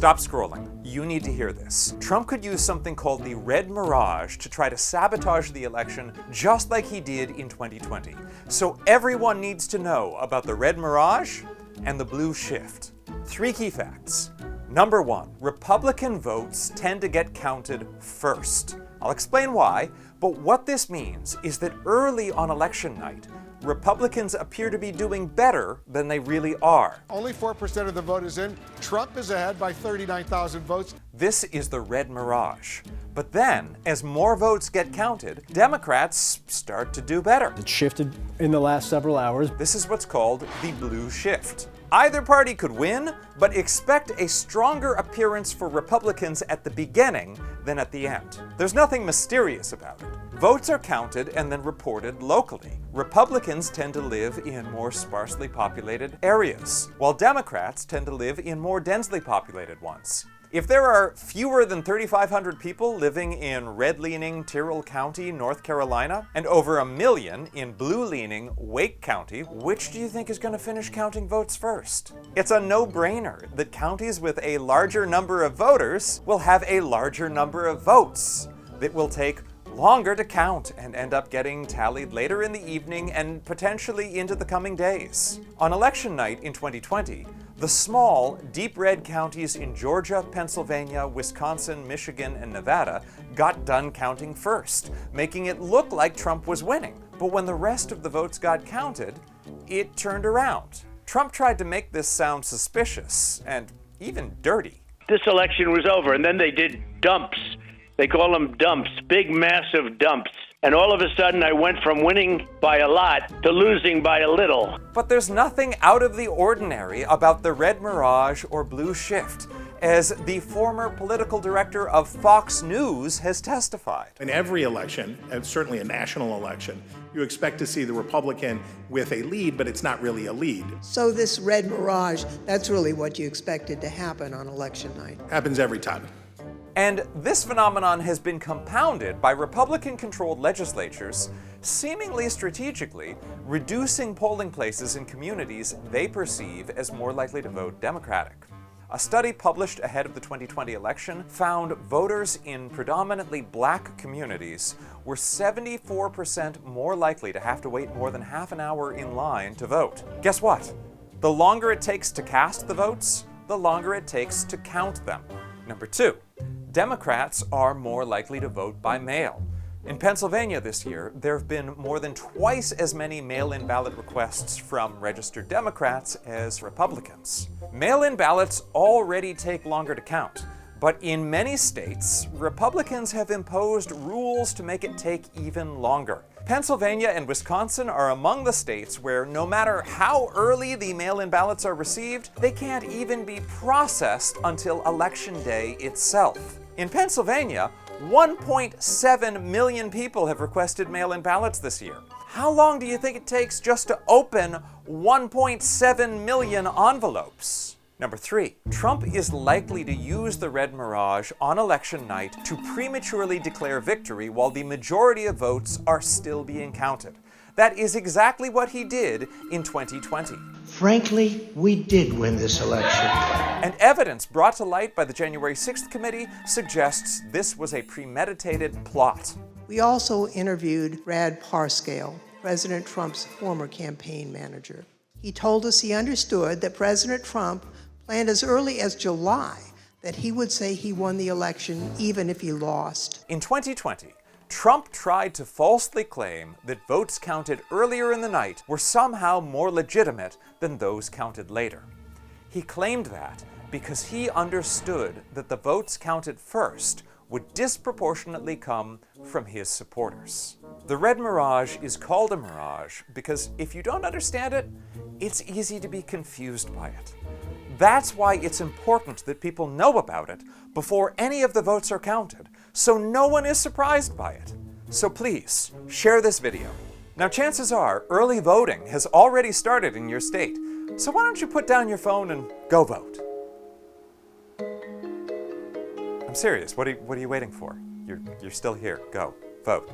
Stop scrolling. You need to hear this. Trump could use something called the Red Mirage to try to sabotage the election just like he did in 2020. So everyone needs to know about the Red Mirage and the Blue Shift. 3 key facts. Number 1, Republican votes tend to get counted first. I'll explain why, but what this means is that early on election night, Republicans appear to be doing better than they really are. Only 4% of the vote is in. Trump is ahead by 39,000 votes. This is the Red Mirage. But then, as more votes get counted, Democrats start to do better. It shifted in the last several hours. This is what's called the Blue Shift. Either party could win, but expect a stronger appearance for Republicans at the beginning than at the end. There's nothing mysterious about it. Votes are counted and then reported locally. Republicans tend to live in more sparsely populated areas, while Democrats tend to live in more densely populated ones. If there are fewer than 3,500 people living in red-leaning Tyrrell County, North Carolina, and over 1 million in blue-leaning Wake County, which do you think is going to finish counting votes first? It's a no-brainer that counties with a larger number of voters will have a larger number of votes that will take longer to count and end up getting tallied later in the evening and potentially into the coming days. On election night in 2020, the small, deep red counties in Georgia, Pennsylvania, Wisconsin, Michigan, and Nevada got done counting first, making it look like Trump was winning. But when the rest of the votes got counted, it turned around. Trump tried to make this sound suspicious and even dirty. This election was over, and then they did dumps. They call them dumps, big, massive dumps. And all of a sudden, I went from winning by a lot to losing by a little. But there's nothing out of the ordinary about the Red Mirage or Blue Shift, as the former political director of Fox News has testified. In every election, and certainly a national election, you expect to see the Republican with a lead, but it's not really a lead. So this Red Mirage, that's really what you expected to happen on election night. Happens every time. And this phenomenon has been compounded by Republican-controlled legislatures seemingly strategically reducing polling places in communities they perceive as more likely to vote Democratic. A study published ahead of the 2020 election found voters in predominantly black communities were 74% more likely to have to wait more than half an hour in line to vote. Guess what? The longer it takes to cast the votes, the longer it takes to count them. Number 2. Democrats are more likely to vote by mail. In Pennsylvania this year, there have been more than twice as many mail-in ballot requests from registered Democrats as Republicans. Mail-in ballots already take longer to count, but in many states, Republicans have imposed rules to make it take even longer. Pennsylvania and Wisconsin are among the states where no matter how early the mail-in ballots are received, they can't even be processed until Election Day itself. In Pennsylvania, 1.7 million people have requested mail-in ballots this year. How long do you think it takes just to open 1.7 million envelopes? Number 3, Trump is likely to use the Red Mirage on election night to prematurely declare victory while the majority of votes are still being counted. That is exactly what he did in 2020. Frankly, we did win this election. And evidence brought to light by the January 6th committee suggests this was a premeditated plot. We also interviewed Brad Parscale, President Trump's former campaign manager. He told us he understood that President Trump planned as early as July that he would say he won the election even if he lost. In 2020, Trump tried to falsely claim that votes counted earlier in the night were somehow more legitimate than those counted later. He claimed that because he understood that the votes counted first would disproportionately come from his supporters. The Red Mirage is called a mirage because if you don't understand it, it's easy to be confused by it. That's why it's important that people know about it before any of the votes are counted, so no one is surprised by it. So please, share this video. Now chances are early voting has already started in your state, so why don't you put down your phone and go vote? I'm serious, what are you waiting for? You're still here, go, vote.